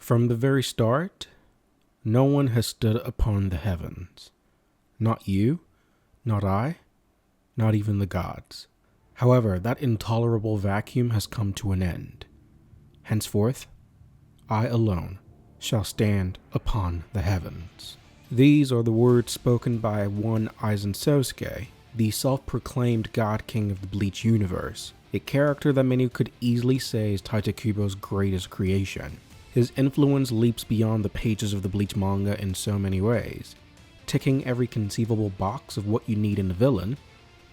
From the very start, no one has stood upon the heavens. Not you, not I, not even the gods. However, that intolerable vacuum has come to an end. Henceforth, I alone shall stand upon the heavens. These are the words spoken by one Aizen Sosuke, the self-proclaimed god king of the Bleach universe, a character that many could easily say is Taichikubo's greatest creation. His influence leaps beyond the pages of the Bleach manga in so many ways. Ticking every conceivable box of what you need in a villain,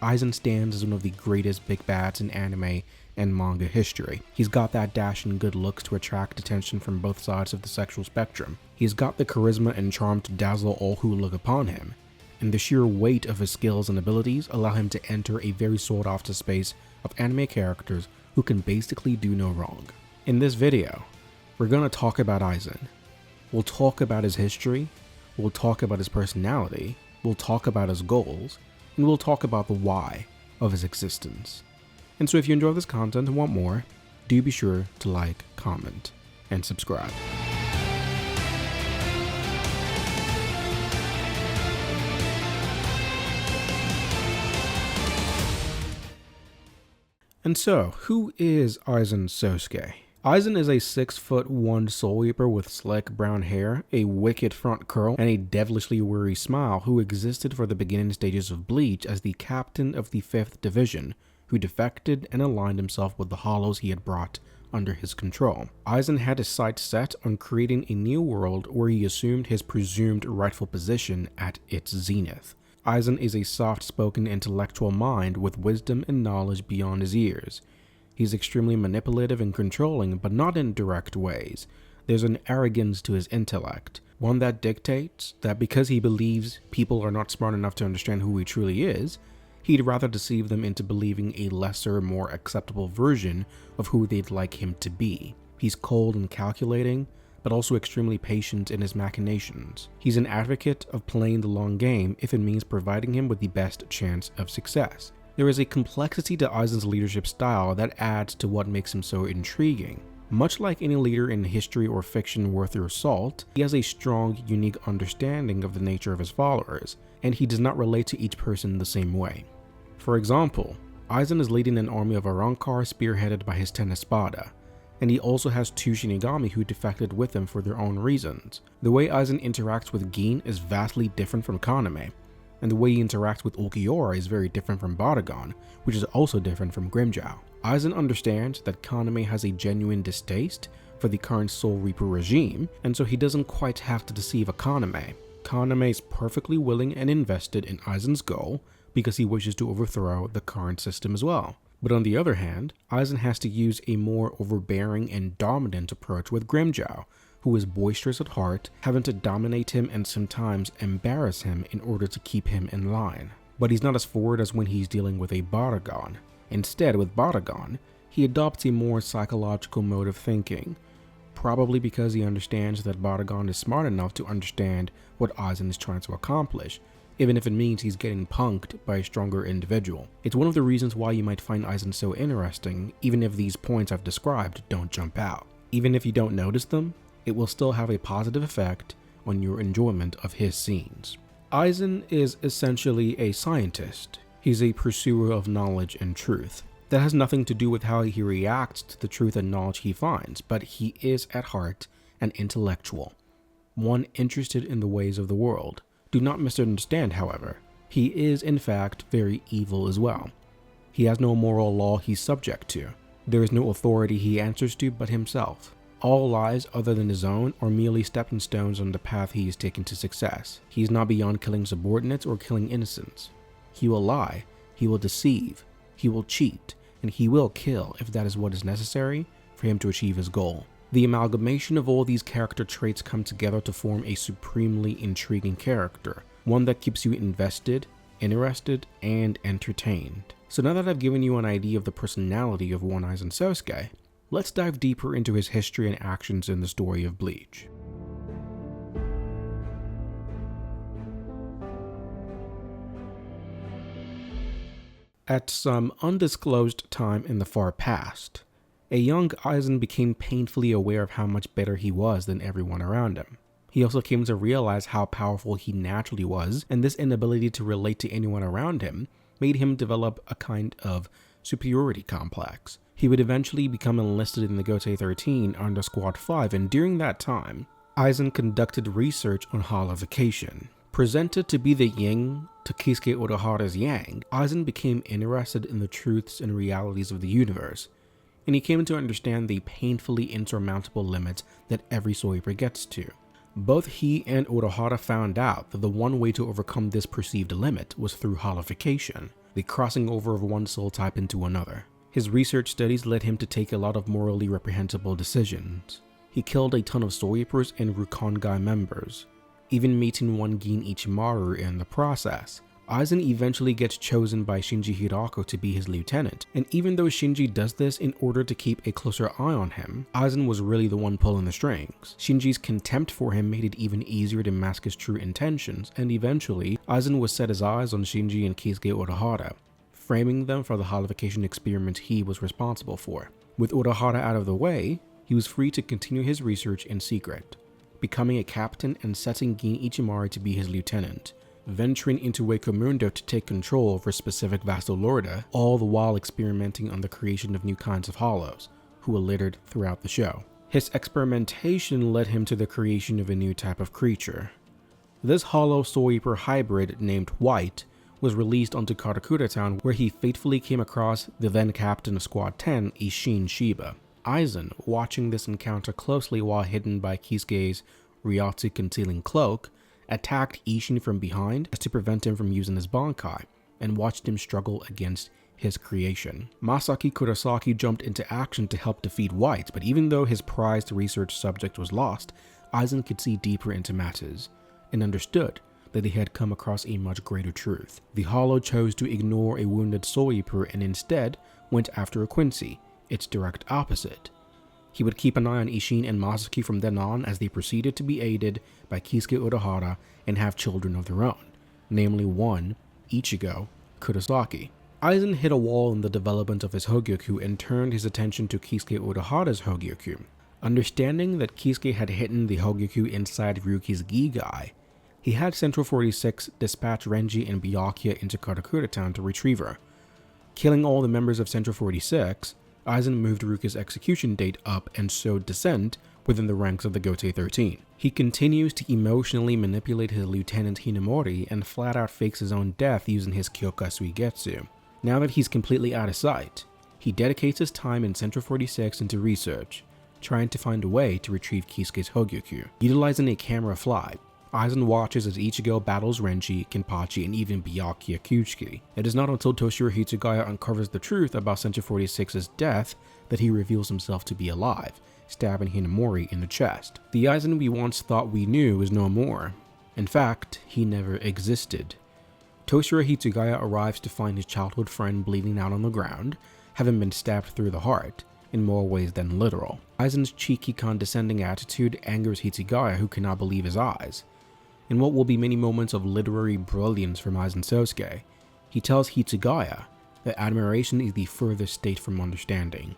Aizen stands as one of the greatest big bads in anime and manga history. He's got that dash and good looks to attract attention from both sides of the sexual spectrum. He's got the charisma and charm to dazzle all who look upon him, and the sheer weight of his skills and abilities allow him to enter a very sought-after space of anime characters who can basically do no wrong. In this video, we're going to talk about Aizen. We'll talk about his history, we'll talk about his personality, we'll talk about his goals, and we'll talk about the why of his existence. And so if you enjoy this content and want more, do be sure to like, comment, and subscribe. And so, who is Aizen Sosuke? Aizen is a 6'1" soul reaper with slick brown hair, a wicked front curl, and a devilishly weary smile who existed for the beginning stages of Bleach as the captain of the 5th Division, who defected and aligned himself with the Hollows he had brought under his control. Aizen had his sights set on creating a new world where he assumed his presumed rightful position at its zenith. Aizen is a soft-spoken intellectual mind with wisdom and knowledge beyond his years. He's extremely manipulative and controlling, but not in direct ways. There's an arrogance to his intellect, one that dictates that because he believes people are not smart enough to understand who he truly is, he'd rather deceive them into believing a lesser, more acceptable version of who they'd like him to be. He's cold and calculating, but also extremely patient in his machinations. He's an advocate of playing the long game if it means providing him with the best chance of success. There is a complexity to Aizen's leadership style that adds to what makes him so intriguing. Much like any leader in history or fiction worth their salt, he has a strong, unique understanding of the nature of his followers, and he does not relate to each person the same way. For example, Aizen is leading an army of Arrancar spearheaded by his 10 Espada, and he also has 2 Shinigami who defected with him for their own reasons. The way Aizen interacts with Gin is vastly different from Kaname, and the way he interacts with Ulquiorra is very different from Baragon, which is also different from Grimmjow. Aizen understands that Kaname has a genuine distaste for the current Soul Reaper regime, and so he doesn't quite have to deceive a Kaname. Kaname is perfectly willing and invested in Aizen's goal because he wishes to overthrow the current system as well. But on the other hand, Aizen has to use a more overbearing and dominant approach with Grimmjow, who is boisterous at heart, having to dominate him and sometimes embarrass him in order to keep him in line. But he's not as forward as when he's dealing with a Baragon. Instead, with Baragon, he adopts a more psychological mode of thinking, probably because he understands that Baragon is smart enough to understand what Aizen is trying to accomplish, even if it means he's getting punked by a stronger individual. It's one of the reasons why you might find Aizen so interesting, even if these points I've described don't jump out. Even if you don't notice them, it will still have a positive effect on your enjoyment of his scenes. Aizen is essentially a scientist. He's a pursuer of knowledge and truth. That has nothing to do with how he reacts to the truth and knowledge he finds, but he is at heart an intellectual, one interested in the ways of the world. Do not misunderstand, however. He is, in fact, very evil as well. He has no moral law he's subject to. There is no authority he answers to but himself. All lies other than his own are merely stepping stones on the path he is taking to success. He is not beyond killing subordinates or killing innocents. He will lie, he will deceive, he will cheat, and he will kill if that is what is necessary for him to achieve his goal. The amalgamation of all these character traits come together to form a supremely intriguing character, one that keeps you invested, interested, and entertained. So now that I've given you an idea of the personality of one Aizen Sosuke, let's dive deeper into his history and actions in the story of Bleach. At some undisclosed time in the far past, A young Aizen became painfully aware of how much better he was than everyone around him. He also came to realize how powerful he naturally was, and this inability to relate to anyone around him made him develop a kind of superiority complex. He would eventually become enlisted in the Gotei 13 under Squad 5, and during that time, Aizen conducted research on holification. Presented to be the yin to Kisuke Urahara's yang, Aizen became interested in the truths and realities of the universe, and he came to understand the painfully insurmountable limits that every soul reaper gets to. Both he and Urahara found out that the one way to overcome this perceived limit was through holification, the crossing over of one soul type into another. His research studies led him to take a lot of morally reprehensible decisions. He killed a ton of soul reapers and Rukongai members, even meeting one Gin Ichimaru in the process. Aizen eventually gets chosen by Shinji Hirako to be his lieutenant, and even though Shinji does this in order to keep a closer eye on him, Aizen was really the one pulling the strings. Shinji's contempt for him made it even easier to mask his true intentions, and eventually, Aizen would set his eyes on Shinji and Kisuke Urahara, framing them for the holification experiment he was responsible for. With Urahara out of the way, he was free to continue his research in secret, becoming a captain and setting Gin Ichimaru to be his lieutenant, venturing into Hueco Mundo to take control over specific Vasto Lorda, all the while experimenting on the creation of new kinds of hollows, who were littered throughout the show. His experimentation led him to the creation of a new type of creature. This hollow Soul Reaper hybrid named White was released onto Karakura Town, where he fatefully came across the then captain of Squad 10, Isshin Shiba. Aizen, watching this encounter closely while hidden by Kisuke's Ryotsu concealing cloak, attacked Isshin from behind as to prevent him from using his Bankai, and watched him struggle against his creation. Masaki Kurosaki jumped into action to help defeat White, but even though his prized research subject was lost, Aizen could see deeper into matters, and understood that he had come across a much greater truth. The Hollow chose to ignore a wounded Soul Reaper and instead went after a Quincy, its direct opposite. He would keep an eye on Isshin and Masaki from then on as they proceeded to be aided by Kisuke Urahara and have children of their own, namely one, Ichigo Kurosaki. Aizen hit a wall in the development of his Hogyoku and turned his attention to Kisuke Urahara's Hogyoku. Understanding that Kisuke had hidden the Hogyoku inside Ryuki's Gigai, he had Central 46 dispatch Renji and Byakuya into Karakura Town to retrieve her. Killing all the members of Central 46, Aizen moved Ruka's execution date up and sowed dissent within the ranks of the Gotei 13. He continues to emotionally manipulate his lieutenant Hinamori and flat out fakes his own death using his Kyoka Suigetsu. Now that he's completely out of sight, he dedicates his time in Central 46 into research, trying to find a way to retrieve Kisuke's Hogyoku. Utilizing a camera fly, Aizen watches as Ichigo battles Renji, Kenpachi, and even Byakuya Kuchiki. It is not until Toshiro Hitsugaya uncovers the truth about Central 46's death that he reveals himself to be alive, stabbing Hinamori in the chest. The Aizen we once thought we knew is no more. In fact, he never existed. Toshiro Hitsugaya arrives to find his childhood friend bleeding out on the ground, having been stabbed through the heart, in more ways than literal. Aizen's cheeky, condescending attitude angers Hitsugaya, who cannot believe his eyes. In what will be many moments of literary brilliance from Aizen Sosuke, he tells Hitsugaya that admiration is the furthest state from understanding,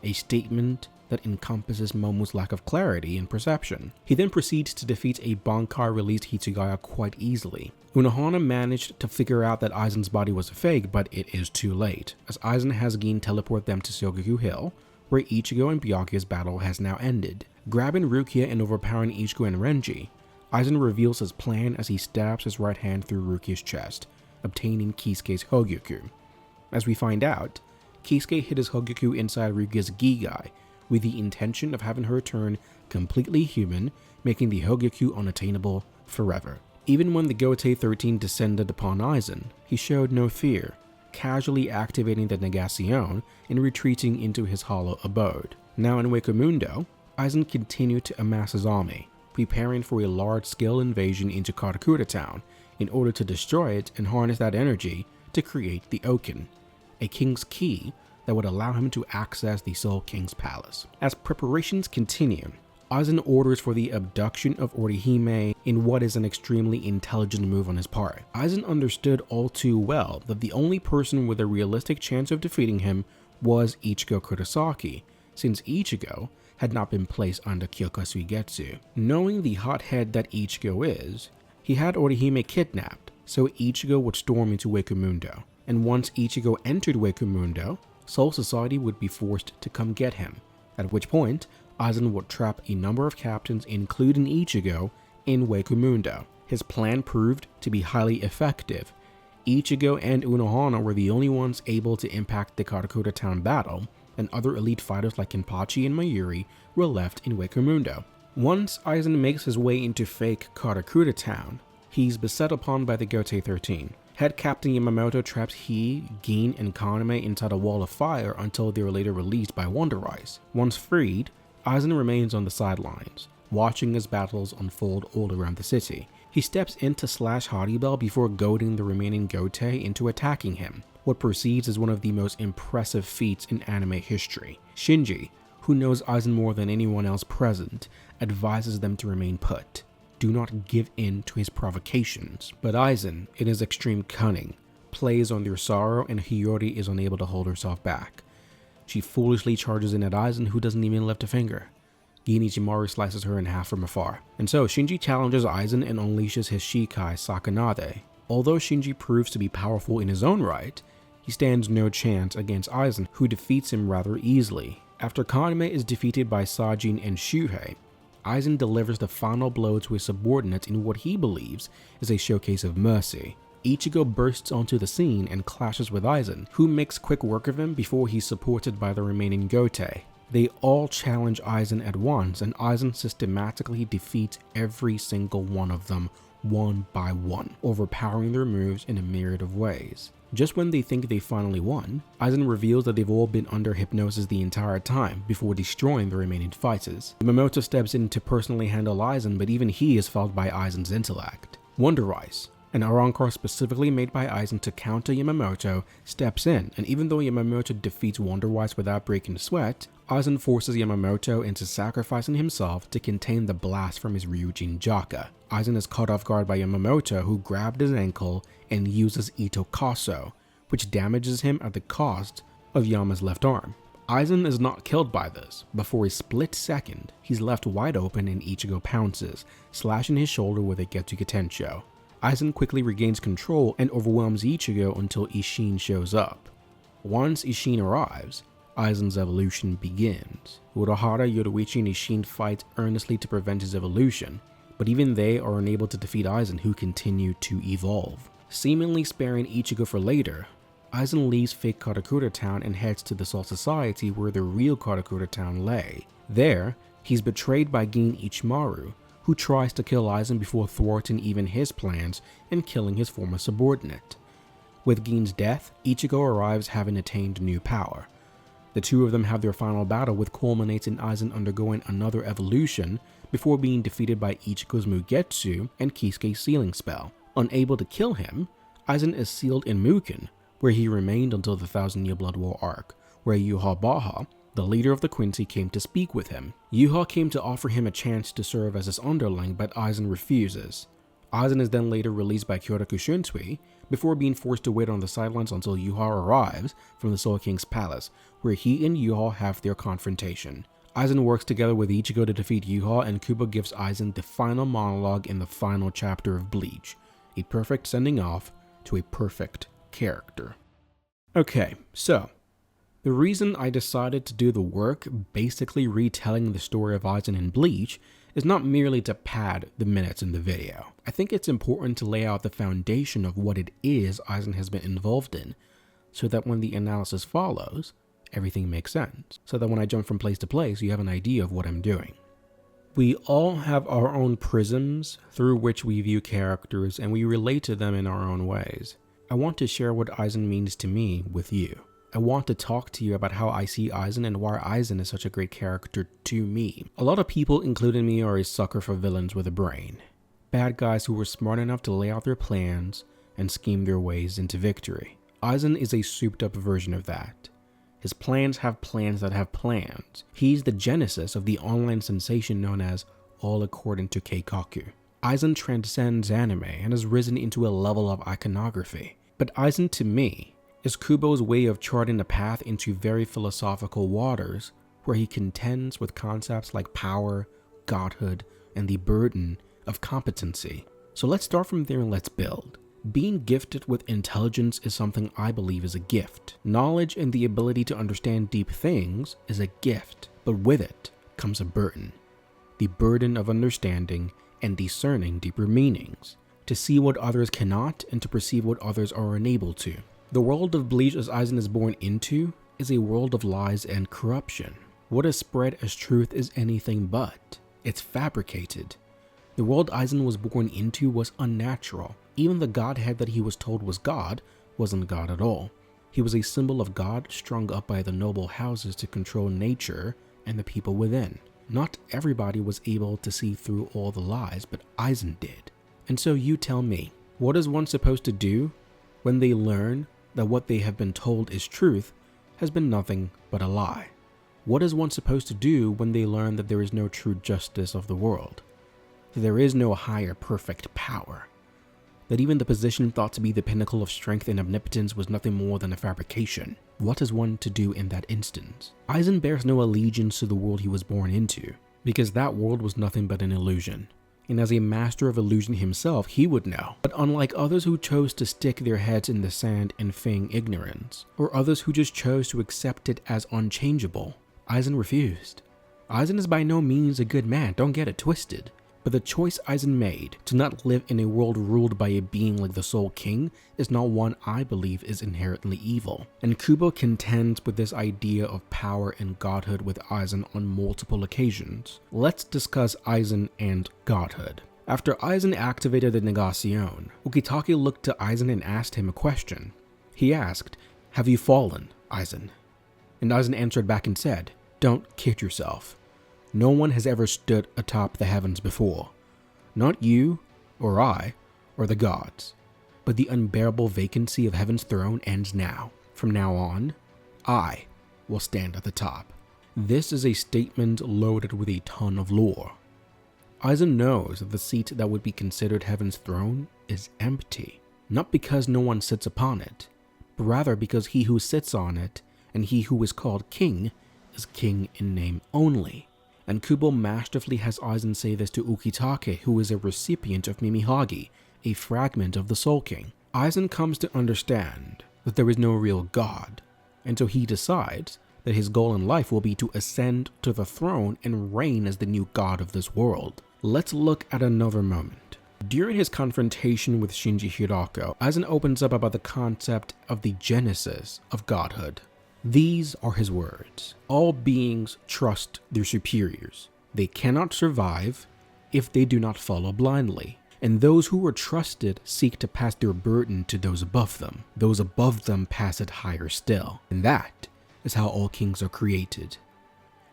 a statement that encompasses Momo's lack of clarity in perception. He then proceeds to defeat a Bankai-released Hitsugaya quite easily. Unohana managed to figure out that Aizen's body was a fake, but it is too late, as Aizen has Gin teleport them to Sogoku Hill, where Ichigo and Byakuya's battle has now ended. Grabbing Rukia and overpowering Ichigo and Renji, Aizen reveals his plan as he stabs his right hand through Rukia's chest, obtaining Kisuke's Hogyoku. As we find out, Kisuke hid his Hogyoku inside Rukia's Gigai, with the intention of having her turn completely human, making the Hogyoku unattainable forever. Even when the Gotei 13 descended upon Aizen, he showed no fear, casually activating the Negacion and retreating into his hollow abode. Now in Hueco Mundo, Aizen continued to amass his army, preparing for a large-scale invasion into Karakura Town in order to destroy it and harness that energy to create the Oken, a king's key that would allow him to access the Soul King's palace. As preparations continue, Aizen orders for the abduction of Orihime in what is an extremely intelligent move on his part. Aizen understood all too well that the only person with a realistic chance of defeating him was Ichigo Kurosaki, since Ichigo had not been placed under Kyokusuigetsu. Knowing the hothead that Ichigo is, he had Orihime kidnapped, so Ichigo would storm into Hueco Mundo, and once Ichigo entered Hueco Mundo, Soul Society would be forced to come get him, at which point Aizen would trap a number of captains, including Ichigo, in Hueco Mundo. His plan proved to be highly effective. Ichigo and Unohana were the only ones able to impact the Karakura Town battle, and other elite fighters like Kenpachi and Mayuri were left in Hueco Mundo. Once Aizen makes his way into fake Karakura Town, he's beset upon by the Gotei 13. Head Captain Yamamoto traps he, Gin, and Kaname inside a wall of fire until they are later released by Wonder Rice. Once freed, Aizen remains on the sidelines, watching as battles unfold all around the city. He steps in to slash Haribel before goading the remaining Gotei into attacking him. What proceeds is one of the most impressive feats in anime history. Shinji, who knows Aizen more than anyone else present, advises them to remain put. Do not give in to his provocations. But Aizen, in his extreme cunning, plays on their sorrow, and Hiyori is unable to hold herself back. She foolishly charges in at Aizen, who doesn't even lift a finger. Gin Ichimaru slices her in half from afar. And so Shinji challenges Aizen and unleashes his Shikai Sakanade. Although Shinji proves to be powerful in his own right, he stands no chance against Aizen, who defeats him rather easily. After Kaname is defeated by Sajin and Shuhei, Aizen delivers the final blow to his subordinates in what he believes is a showcase of mercy. Ichigo bursts onto the scene and clashes with Aizen, who makes quick work of him before he's supported by the remaining Gotei. They all challenge Aizen at once, and Aizen systematically defeats every single one of them, one by one, overpowering their moves in a myriad of ways. Just when they think they finally won, Aizen reveals that they've all been under hypnosis the entire time before destroying the remaining fighters. Yamamoto steps in to personally handle Aizen, but even he is fouled by Aizen's intellect. Wonder Rice, an Arankar specifically made by Aizen to counter Yamamoto, steps in, and even though Yamamoto defeats Wonder Rice without breaking a sweat, Aizen forces Yamamoto into sacrificing himself to contain the blast from his Ryujin Jaka. Aizen is caught off guard by Yamamoto, who grabbed his ankle and uses Itokaso, which damages him at the cost of Yama's left arm. Aizen is not killed by this, but for a split second, he's left wide open and Ichigo pounces, slashing his shoulder with a Getsuga Tensho. Aizen quickly regains control and overwhelms Ichigo until Isshin shows up. Once Isshin arrives, Aizen's evolution begins. Urahara, Yoruichi, and Isshin fight earnestly to prevent his evolution, but even they are unable to defeat Aizen, who continue to evolve. Seemingly sparing Ichigo for later, Aizen leaves fake Karakura Town and heads to the Soul Society where the real Karakura Town lay. There, he's betrayed by Gin Ichimaru, who tries to kill Aizen before thwarting even his plans and killing his former subordinate. With Gin's death, Ichigo arrives having attained new power. The two of them have their final battle, which culminates in Aizen undergoing another evolution before being defeated by Ichigo's Mugetsu and Kisuke's sealing spell. Unable to kill him, Aizen is sealed in Muken, where he remained until the Thousand Year Blood War arc, where Yuha Baha, the leader of the Quincy, came to speak with him. Yuha came to offer him a chance to serve as his underling, but Aizen refuses. Aizen is then later released by Kyoraku Shunsui, before being forced to wait on the sidelines until Yuha arrives from the Soul King's palace, where he and Yuha have their confrontation. Aizen works together with Ichigo to defeat Yuha, and Kubo gives Aizen the final monologue in the final chapter of Bleach, a perfect sending off to a perfect character. Okay, so the reason I decided to do the work basically retelling the story of Aizen in Bleach is not merely to pad the minutes in the video. I think it's important to lay out the foundation of what it is Aizen has been involved in, so that when the analysis follows, everything makes sense. So that when I jump from place to place, you have an idea of what I'm doing. We all have our own prisms through which we view characters, and we relate to them in our own ways. I want to share what Aizen means to me with you. I want to talk to you about how I see Aizen and why Aizen is such a great character to me. A lot of people, including me, are a sucker for villains with a brain. Bad guys who were smart enough to lay out their plans and scheme their ways into victory. Aizen is a souped up version of that. His plans have plans that have plans. He's the genesis of the online sensation known as All According to Keikaku. Aizen transcends anime and has risen into a level of iconography. But Aizen, to me, is Kubo's way of charting a path into very philosophical waters where he contends with concepts like power, godhood, and the burden of competency. So let's start from there and let's build. Being gifted with intelligence is something I believe is a gift. Knowledge and the ability to understand deep things is a gift, but with it comes a burden. The burden of understanding and discerning deeper meanings, to see what others cannot and to perceive what others are unable to. The world of BLEACH as Aizen is born into is a world of lies and corruption. What is spread as truth is anything but. It's fabricated. The world Aizen was born into was unnatural. Even the godhead that he was told was God wasn't God at all. He was a symbol of God strung up by the noble houses to control nature and the people within. Not everybody was able to see through all the lies, but Aizen did. And so you tell me, what is one supposed to do when they learn that what they have been told is truth has been nothing but a lie? What is one supposed to do when they learn that there is no true justice of the world? That there is no higher perfect power? That even the position thought to be the pinnacle of strength and omnipotence was nothing more than a fabrication? What is one to do in that instance? Aizen bears no allegiance to the world he was born into, because that world was nothing but an illusion. And as a master of illusion himself, he would know. But unlike others who chose to stick their heads in the sand and feign ignorance, or others who just chose to accept it as unchangeable, Aizen refused. Aizen is by no means a good man, don't get it twisted. But the choice Aizen made to not live in a world ruled by a being like the Soul King is not one I believe is inherently evil. And Kubo contends with this idea of power and godhood with Aizen on multiple occasions. Let's discuss Aizen and godhood. After Aizen activated the Negation, Ukitake looked to Aizen and asked him a question. He asked, "Have you fallen, Aizen?" And Aizen answered back and said, "Don't kid yourself. No one has ever stood atop the heavens before. Not you, or I, or the gods. But the unbearable vacancy of heaven's throne ends now. From now on, I will stand at the top." This is a statement loaded with a ton of lore. Aizen knows that the seat that would be considered heaven's throne is empty. Not because no one sits upon it, but rather because he who sits on it and he who is called king is king in name only. And Kubo masterfully has Aizen say this to Ukitake, who is a recipient of Mimihagi, a fragment of the Soul King. Aizen comes to understand that there is no real God, and so he decides that his goal in life will be to ascend to the throne and reign as the new god of this world. Let's look at another moment. During his confrontation with Shinji Hirako, Aizen opens up about the concept of the genesis of godhood. These are his words. All beings trust their superiors. They cannot survive if they do not follow blindly. And those who are trusted seek to pass their burden to those above them. Those above them pass it higher still. And that is how all kings are created.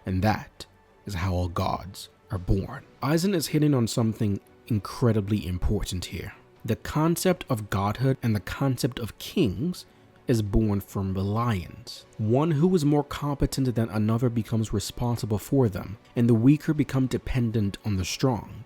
And that is how all gods are born. Aizen is hitting on something incredibly important here. The concept of godhood and the concept of kings is born from reliance. One who is more competent than another becomes responsible for them, and the weaker become dependent on the strong.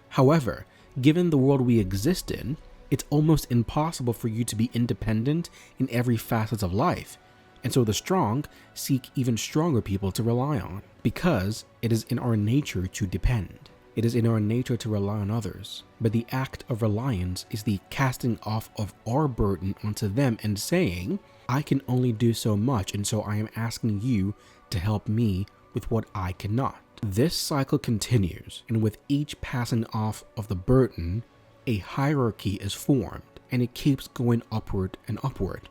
However, given the world we exist in, it's almost impossible for you to be independent in every facet of life, and so the strong seek even stronger people to rely on, because it is in our nature to depend. It is in our nature to rely on others, but the act of reliance is the casting off of our burden onto them and saying, I can only do so much, and so I am asking you to help me with what I cannot. This cycle continues, and with each passing off of the burden, a hierarchy is formed, and it keeps going upward and upward.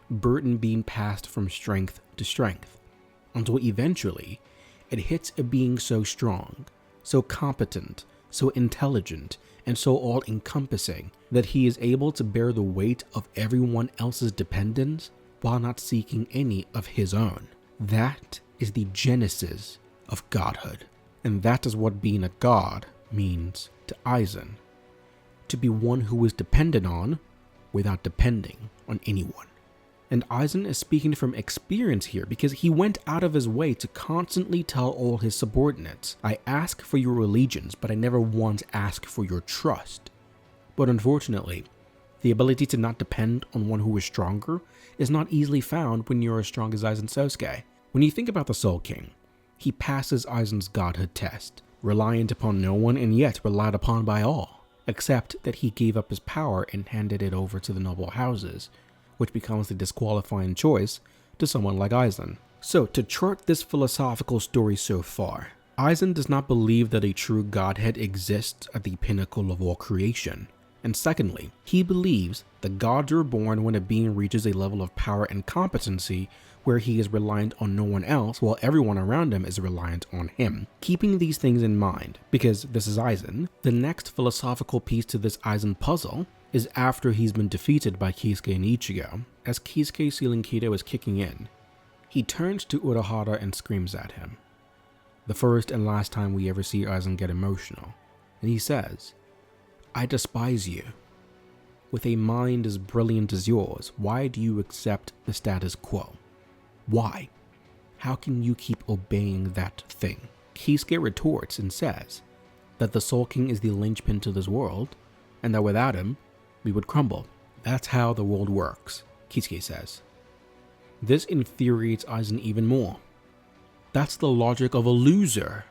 Burden being passed from strength to strength, until eventually it hits a being so strong, so competent, so intelligent, and so all-encompassing that he is able to bear the weight of everyone else's dependence while not seeking any of his own. That is the genesis of godhood. And that is what being a god means to Aizen. To be one who is dependent on without depending on anyone. And Aizen is speaking from experience here because he went out of his way to constantly tell all his subordinates, I ask for your allegiance, but I never once ask for your trust. But unfortunately, the ability to not depend on one who is stronger is not easily found when you're as strong as Aizen Sosuke. When you think about the Soul King, He passes Aizen's godhood test, reliant upon no one and yet relied upon by all, except that he gave up his power and handed it over to the noble houses, which becomes the disqualifying choice to someone like Aizen. So, to chart this philosophical story so far, Aizen does not believe that a true godhead exists at the pinnacle of all creation. And secondly, he believes that gods are born when a being reaches a level of power and competency where he is reliant on no one else while everyone around him is reliant on him. Keeping these things in mind, because this is Aizen, the next philosophical piece to this Aizen puzzle is after he's been defeated by Kisuke and Ichigo. As Kisuke's Sealing Kido is kicking in, he turns to Urahara and screams at him. The first and last time we ever see Aizen get emotional, and he says, "I despise you. With a mind as brilliant as yours, why do you accept the status quo? Why? How can you keep obeying that thing?" Kisuke retorts and says that the Soul King is the linchpin to this world, and that without him, we would crumble. "That's how the world works," Kisuke says. This infuriates Aizen even more. That's the logic of a loser.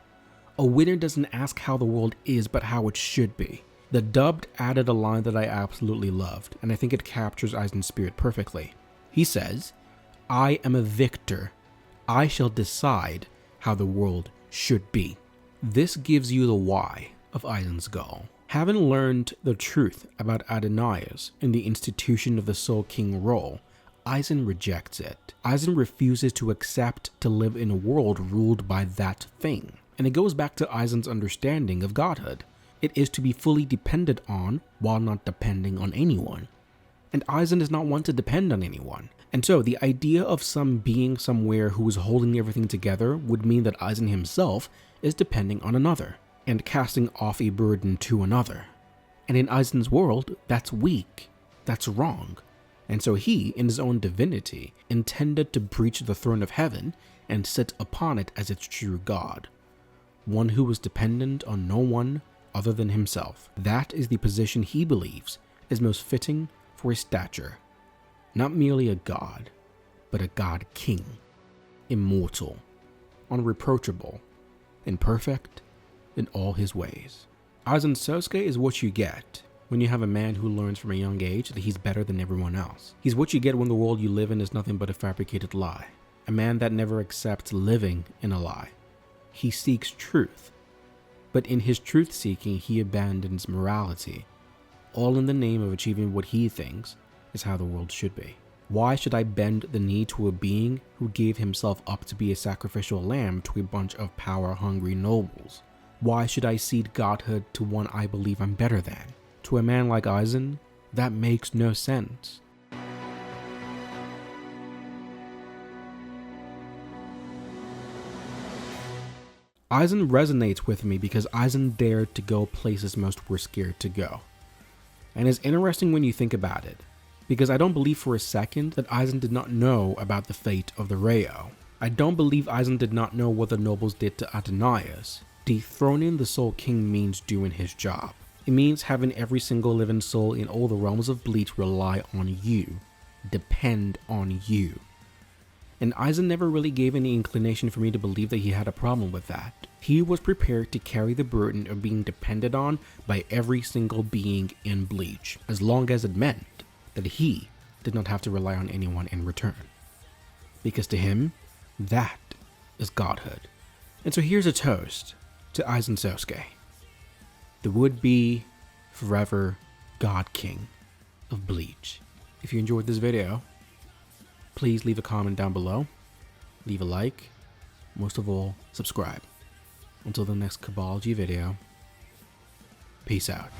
A winner doesn't ask how the world is, but how it should be. The dubbed added a line that I absolutely loved, and I think it captures Aizen's spirit perfectly. He says, "I am a victor. I shall decide how the world should be." This gives you the why of Aizen's goal. Having learned the truth about Adonais and the institution of the Soul King role, Aizen rejects it. Aizen refuses to accept to live in a world ruled by that thing. And it goes back to Aizen's understanding of godhood. It is to be fully depended on while not depending on anyone. And Aizen is not one to depend on anyone. And so the idea of some being somewhere who is holding everything together would mean that Aizen himself is depending on another and casting off a burden to another. And in Aizen's world, that's weak. That's wrong. And so he, in his own divinity, intended to breach the throne of heaven and sit upon it as its true god. One who was dependent on no one other than himself. That is the position he believes is most fitting for his stature. Not merely a god, but a god king. Immortal, unreproachable, and perfect in all his ways. Aizen Sosuke is what you get when you have a man who learns from a young age that he's better than everyone else. He's what you get when the world you live in is nothing but a fabricated lie. A man that never accepts living in a lie. He seeks truth, but in his truth seeking he abandons morality, all in the name of achieving what he thinks is how the world should be. Why should I bend the knee to a being who gave himself up to be a sacrificial lamb to a bunch of power-hungry nobles? Why should I cede godhood to one I believe I'm better than? To a man like Aizen, that makes no sense. Aizen resonates with me because Aizen dared to go places most were scared to go. And it's interesting when you think about it, because I don't believe for a second that Aizen did not know about the fate of the Reo. I don't believe Aizen did not know what the nobles did to Adonais. Dethroning the Soul King means doing his job. It means having every single living soul in all the realms of Bleach rely on you, depend on you. And Aizen never really gave any inclination for me to believe that he had a problem with that. He was prepared to carry the burden of being depended on by every single being in Bleach, as long as it meant that he did not have to rely on anyone in return. Because to him, that is godhood. And so here's a toast to Aizen Sosuke, the would-be forever God King of Bleach. If you enjoyed this video, please leave a comment down below, leave a like, most of all, subscribe. Until the next Kabology video, peace out.